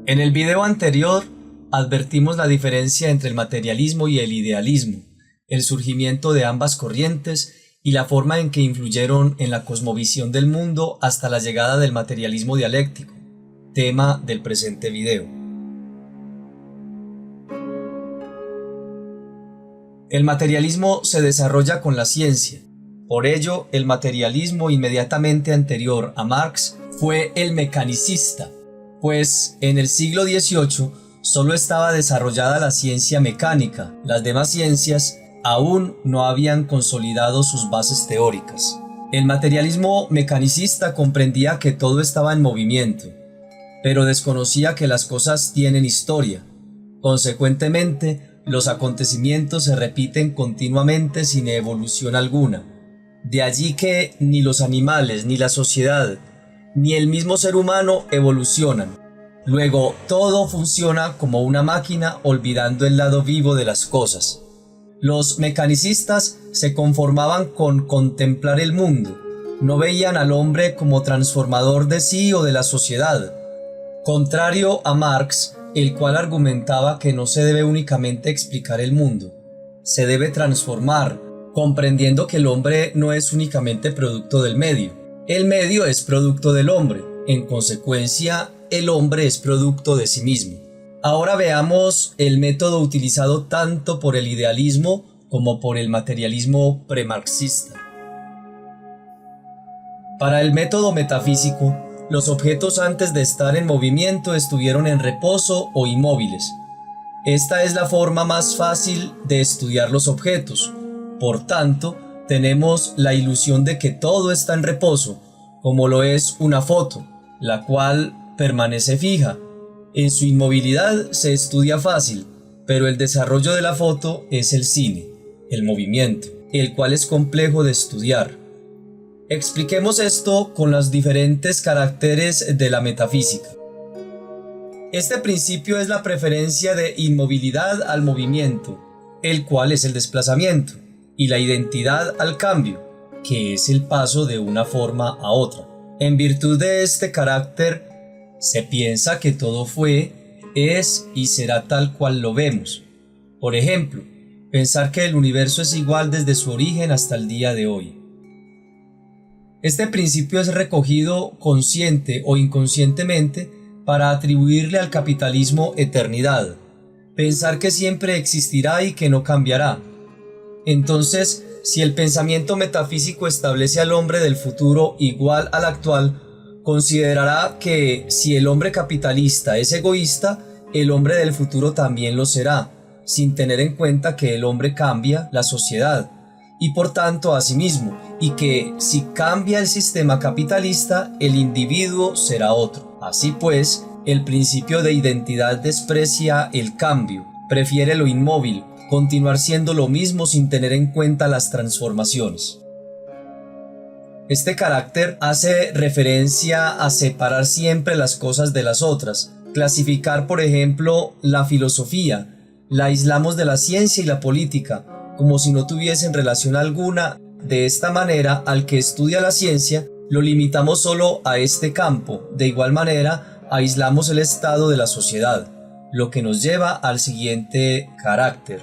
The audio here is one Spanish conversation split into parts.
En el video anterior advertimos la diferencia entre el materialismo y el idealismo, el surgimiento de ambas corrientes y la forma en que influyeron en la cosmovisión del mundo hasta la llegada del materialismo dialéctico, tema del presente video. El materialismo se desarrolla con la ciencia. Por ello, el materialismo inmediatamente anterior a Marx fue el mecanicista, pues en el siglo XVIII solo estaba desarrollada la ciencia mecánica, las demás ciencias aún no habían consolidado sus bases teóricas. El materialismo mecanicista comprendía que todo estaba en movimiento, pero desconocía que las cosas tienen historia. Consecuentemente, los acontecimientos se repiten continuamente sin evolución alguna. De allí que ni los animales, ni la sociedad, ni el mismo ser humano evolucionan. Luego, todo funciona como una máquina olvidando el lado vivo de las cosas. Los mecanicistas se conformaban con contemplar el mundo, no veían al hombre como transformador de sí o de la sociedad. Contrario a Marx, el cual argumentaba que no se debe únicamente explicar el mundo, se debe transformar, comprendiendo que el hombre no es únicamente producto del medio. El medio es producto del hombre, en consecuencia, el hombre es producto de sí mismo. Ahora veamos el método utilizado tanto por el idealismo como por el materialismo premarxista. Para el método metafísico, los objetos antes de estar en movimiento estuvieron en reposo o inmóviles. Esta es la forma más fácil de estudiar los objetos. Por tanto, tenemos la ilusión de que todo está en reposo, como lo es una foto, la cual permanece fija. En su inmovilidad se estudia fácil, pero el desarrollo de la foto es el cine, el movimiento, el cual es complejo de estudiar. Expliquemos esto con los diferentes caracteres de la metafísica. Este principio es la preferencia de inmovilidad al movimiento, el cual es el desplazamiento, y la identidad al cambio, que es el paso de una forma a otra. En virtud de este carácter, se piensa que todo fue, es y será tal cual lo vemos. Por ejemplo, pensar que el universo es igual desde su origen hasta el día de hoy. Este principio es recogido consciente o inconscientemente para atribuirle al capitalismo eternidad, pensar que siempre existirá y que no cambiará. Entonces, si el pensamiento metafísico establece al hombre del futuro igual al actual, considerará que si el hombre capitalista es egoísta, el hombre del futuro también lo será, sin tener en cuenta que el hombre cambia la sociedad y por tanto a sí mismo, y que si cambia el sistema capitalista, el individuo será otro. Así pues, el principio de identidad desprecia el cambio, prefiere lo inmóvil, continuar siendo lo mismo sin tener en cuenta las transformaciones. Este carácter hace referencia a separar siempre las cosas de las otras, clasificar, por ejemplo, la filosofía, la aislamos de la ciencia y la política, como si no tuviesen relación alguna. De esta manera, al que estudia la ciencia, lo limitamos solo a este campo. De igual manera, aislamos el estado de la sociedad, lo que nos lleva al siguiente carácter.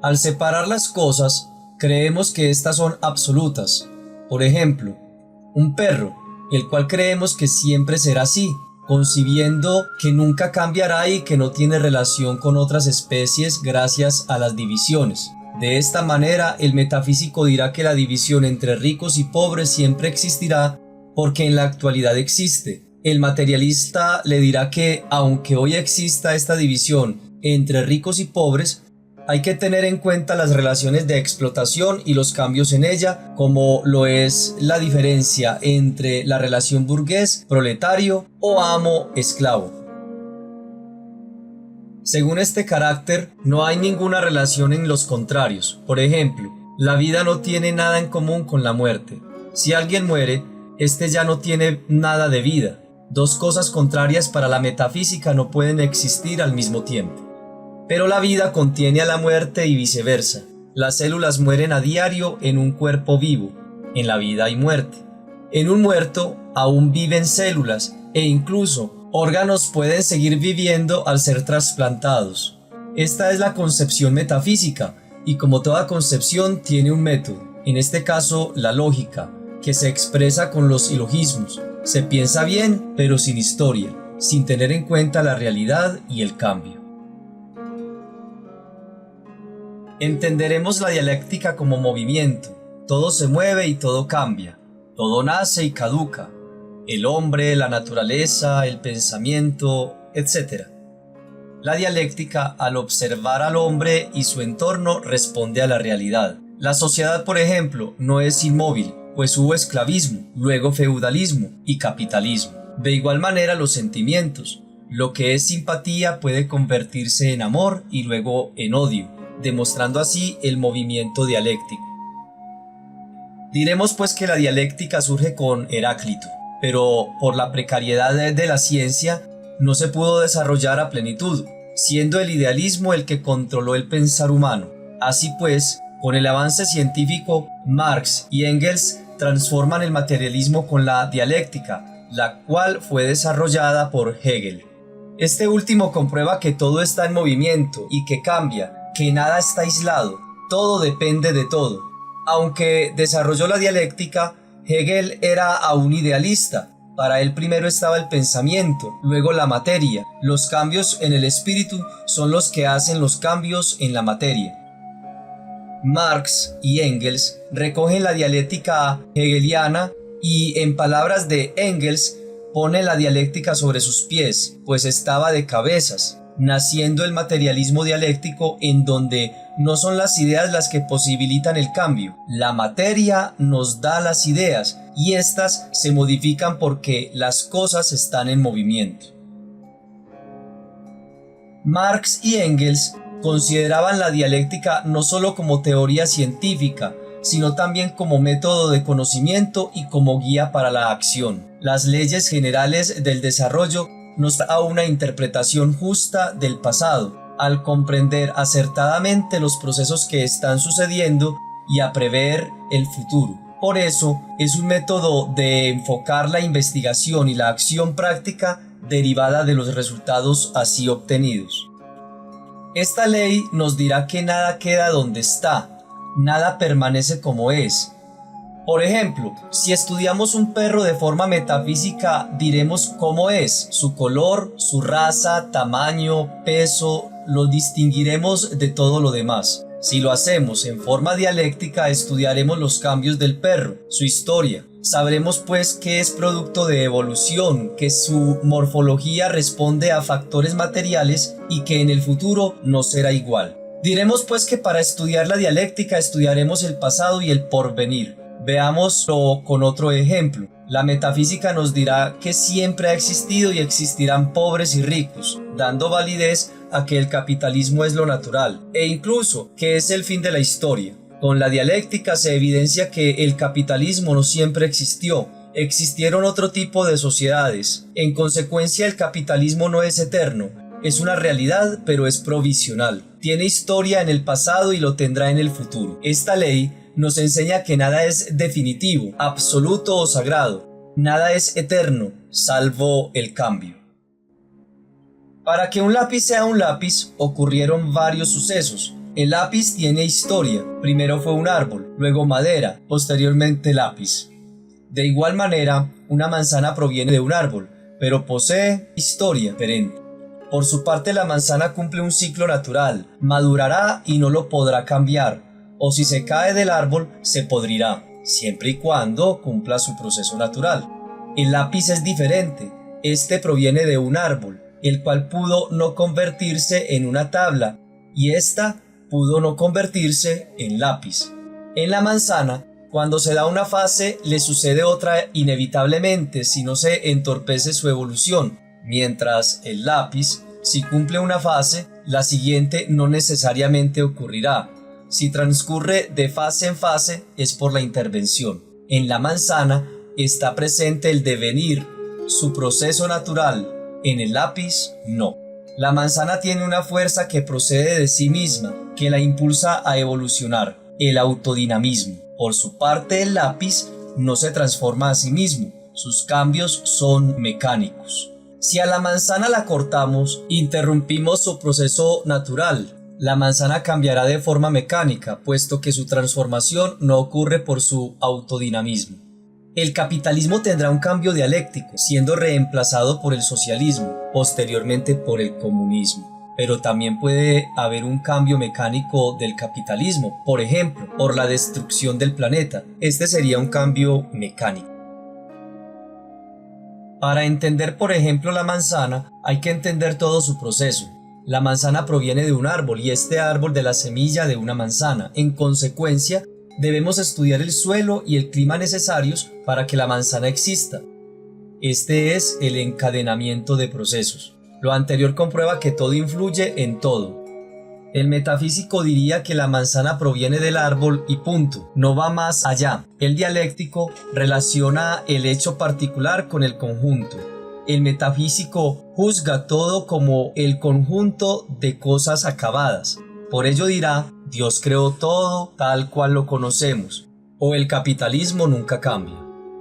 Al separar las cosas, creemos que éstas son absolutas. Por ejemplo, un perro, el cual creemos que siempre será así, concibiendo que nunca cambiará y que no tiene relación con otras especies gracias a las divisiones. De esta manera, el metafísico dirá que la división entre ricos y pobres siempre existirá porque en la actualidad existe. El materialista le dirá que, aunque hoy exista esta división entre ricos y pobres, hay que tener en cuenta las relaciones de explotación y los cambios en ella, como lo es la diferencia entre la relación burgués-proletario o amo-esclavo. Según este carácter, no hay ninguna relación en los contrarios. Por ejemplo, la vida no tiene nada en común con la muerte. Si alguien muere, este ya no tiene nada de vida. Dos cosas contrarias para la metafísica no pueden existir al mismo tiempo. Pero la vida contiene a la muerte y viceversa. Las células mueren a diario en un cuerpo vivo. En la vida hay muerte. En un muerto aún viven células e incluso Órganos pueden seguir viviendo al ser trasplantados. Esta es la concepción metafísica, y como toda concepción tiene un método, en este caso la lógica, que se expresa con los silogismos. Se piensa bien, pero sin historia, sin tener en cuenta la realidad y el cambio. Entenderemos la dialéctica como movimiento. Todo se mueve y todo cambia. Todo nace y caduca. El hombre, la naturaleza, el pensamiento, etc. La dialéctica, al observar al hombre y su entorno, responde a la realidad. La sociedad, por ejemplo, no es inmóvil, pues hubo esclavismo, luego feudalismo y capitalismo. De igual manera, los sentimientos. Lo que es simpatía puede convertirse en amor y luego en odio, demostrando así el movimiento dialéctico. Diremos pues que la dialéctica surge con Heráclito, pero por la precariedad de la ciencia no se pudo desarrollar a plenitud, siendo el idealismo el que controló el pensar humano. Así pues, con el avance científico, Marx y Engels transforman el materialismo con la dialéctica, la cual fue desarrollada por Hegel. Este último comprueba que todo está en movimiento y que cambia, que nada está aislado, todo depende de todo. Aunque desarrolló la dialéctica, Hegel era aún idealista. Para él primero estaba el pensamiento, luego la materia. Los cambios en el espíritu son los que hacen los cambios en la materia. Marx y Engels recogen la dialéctica hegeliana y, en palabras de Engels, ponen la dialéctica sobre sus pies, pues estaba de cabezas, naciendo el materialismo dialéctico en donde no son las ideas las que posibilitan el cambio. La materia nos da las ideas y éstas se modifican porque las cosas están en movimiento. Marx y Engels consideraban la dialéctica no solo como teoría científica, sino también como método de conocimiento y como guía para la acción. Las leyes generales del desarrollo nos da una interpretación justa del pasado, al comprender acertadamente los procesos que están sucediendo y a prever el futuro. Por eso, es un método de enfocar la investigación y la acción práctica derivada de los resultados así obtenidos. Esta ley nos dirá que nada queda donde está, nada permanece como es. Por ejemplo, si estudiamos un perro de forma metafísica, diremos cómo es, su color, su raza, tamaño, peso, lo distinguiremos de todo lo demás. Si lo hacemos en forma dialéctica, estudiaremos los cambios del perro, su historia. Sabremos pues que es producto de evolución, que su morfología responde a factores materiales y que en el futuro no será igual. Diremos pues que para estudiar la dialéctica estudiaremos el pasado y el porvenir. Veámoslo con otro ejemplo. La metafísica nos dirá que siempre ha existido y existirán pobres y ricos, dando validez a que el capitalismo es lo natural, e incluso que es el fin de la historia. Con la dialéctica se evidencia que el capitalismo no siempre existió, existieron otro tipo de sociedades. En consecuencia, el capitalismo no es eterno, es una realidad, pero es provisional. Tiene historia en el pasado y lo tendrá en el futuro. Esta ley nos enseña que nada es definitivo, absoluto o sagrado. Nada es eterno, salvo el cambio. Para que un lápiz sea un lápiz, ocurrieron varios sucesos. El lápiz tiene historia. Primero fue un árbol, luego madera, posteriormente lápiz. De igual manera, una manzana proviene de un árbol, pero posee historia diferente. Por su parte, la manzana cumple un ciclo natural, madurará y no lo podrá cambiar, o si se cae del árbol, se podrirá, siempre y cuando cumpla su proceso natural. El lápiz es diferente, este proviene de un árbol, el cual pudo no convertirse en una tabla, y ésta pudo no convertirse en lápiz. En la manzana, cuando se da una fase, le sucede otra inevitablemente si no se entorpece su evolución, mientras el lápiz, si cumple una fase, la siguiente no necesariamente ocurrirá. Si transcurre de fase en fase, es por la intervención. En la manzana está presente el devenir, su proceso natural. En el lápiz, no. La manzana tiene una fuerza que procede de sí misma, que la impulsa a evolucionar, el autodinamismo. Por su parte, el lápiz no se transforma a sí mismo, sus cambios son mecánicos. Si a la manzana la cortamos, interrumpimos su proceso natural. La manzana cambiará de forma mecánica, puesto que su transformación no ocurre por su autodinamismo. El capitalismo tendrá un cambio dialéctico, siendo reemplazado por el socialismo, posteriormente por el comunismo. Pero también puede haber un cambio mecánico del capitalismo, por ejemplo, por la destrucción del planeta. Este sería un cambio mecánico. Para entender, por ejemplo, la manzana, hay que entender todo su proceso. La manzana proviene de un árbol y este árbol de la semilla de una manzana. En consecuencia, debemos estudiar el suelo y el clima necesarios para que la manzana exista. Este es el encadenamiento de procesos. Lo anterior comprueba que todo influye en todo. El metafísico diría que la manzana proviene del árbol y punto, no va más allá. El dialéctico relaciona el hecho particular con el conjunto. El metafísico juzga todo como el conjunto de cosas acabadas. Por ello dirá, Dios creó todo tal cual lo conocemos, o el capitalismo nunca cambia.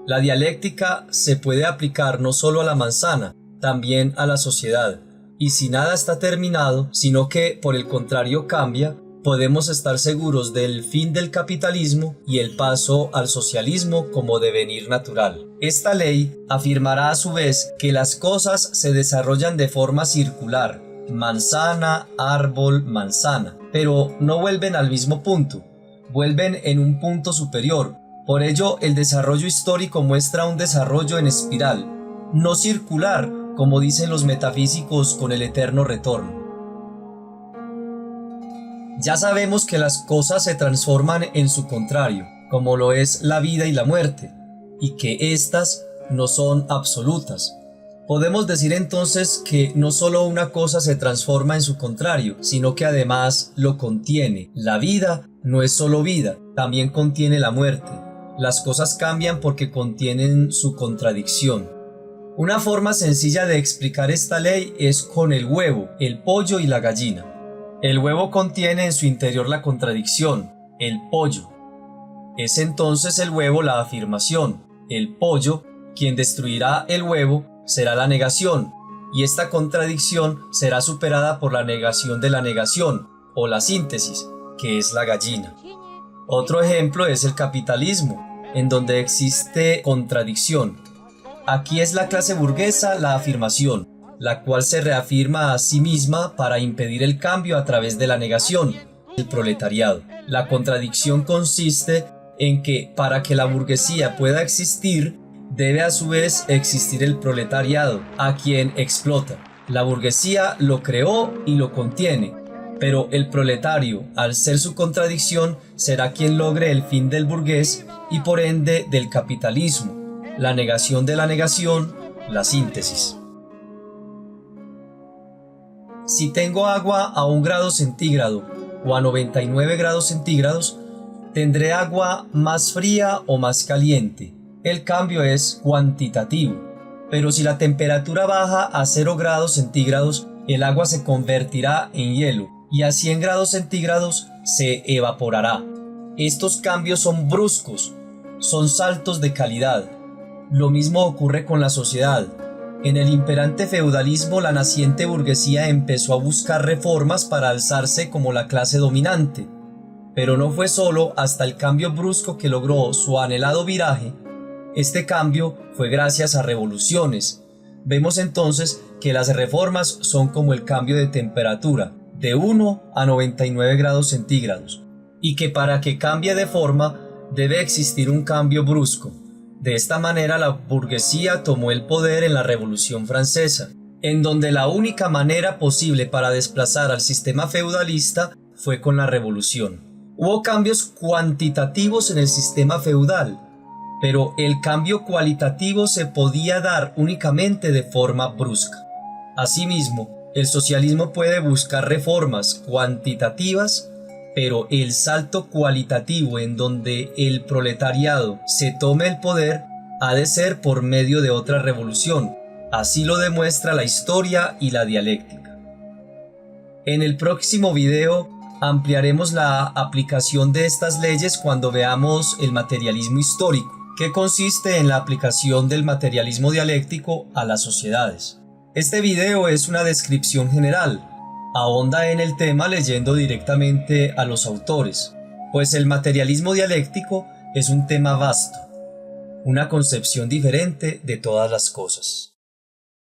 La dialéctica se puede aplicar no solo a la manzana, también a la sociedad. Y si nada está terminado, sino que por el contrario cambia, podemos estar seguros del fin del capitalismo y el paso al socialismo como devenir natural. Esta ley afirmará a su vez que las cosas se desarrollan de forma circular, manzana, árbol, manzana, pero no vuelven al mismo punto, vuelven en un punto superior. Por ello, el desarrollo histórico muestra un desarrollo en espiral, no circular, como dicen los metafísicos con el eterno retorno. Ya sabemos que las cosas se transforman en su contrario, como lo es la vida y la muerte, y que éstas no son absolutas. Podemos decir entonces que no solo una cosa se transforma en su contrario, sino que además lo contiene. La vida no es solo vida, también contiene la muerte. Las cosas cambian porque contienen su contradicción. Una forma sencilla de explicar esta ley es con el huevo, el pollo y la gallina. El huevo contiene en su interior la contradicción, el pollo. Es entonces el huevo la afirmación, el pollo, quien destruirá el huevo, será la negación, y esta contradicción será superada por la negación de la negación, o la síntesis, que es la gallina. Otro ejemplo es el capitalismo, en donde existe contradicción. Aquí es la clase burguesa la afirmación, la cual se reafirma a sí misma para impedir el cambio a través de la negación, el proletariado. La contradicción consiste en que para que la burguesía pueda existir, debe a su vez existir el proletariado, a quien explota. La burguesía lo creó y lo contiene, pero el proletario, al ser su contradicción, será quien logre el fin del burgués y por ende del capitalismo. La negación de la negación, la síntesis. Si tengo agua a 1 grado centígrado o a 99 grados centígrados, tendré agua más fría o más caliente. El cambio es cuantitativo, pero si la temperatura baja a 0 grados centígrados, el agua se convertirá en hielo y a 100 grados centígrados se evaporará. Estos cambios son bruscos, son saltos de calidad. Lo mismo ocurre con la sociedad. En el imperante feudalismo, la naciente burguesía empezó a buscar reformas para alzarse como la clase dominante. Pero no fue solo hasta el cambio brusco que logró su anhelado viraje. Este cambio fue gracias a revoluciones. Vemos entonces que las reformas son como el cambio de temperatura, de 1 a 99 grados centígrados, y que para que cambie de forma debe existir un cambio brusco. De esta manera la burguesía tomó el poder en la Revolución Francesa, en donde la única manera posible para desplazar al sistema feudalista fue con la revolución. Hubo cambios cuantitativos en el sistema feudal, pero el cambio cualitativo se podía dar únicamente de forma brusca. Asimismo, el socialismo puede buscar reformas cuantitativas, pero el salto cualitativo en donde el proletariado se tome el poder ha de ser por medio de otra revolución. Así lo demuestra la historia y la dialéctica. En el próximo video ampliaremos la aplicación de estas leyes cuando veamos el materialismo histórico, que consiste en la aplicación del materialismo dialéctico a las sociedades. Este video es una descripción general. Ahonda en el tema leyendo directamente a los autores, pues el materialismo dialéctico es un tema vasto, una concepción diferente de todas las cosas.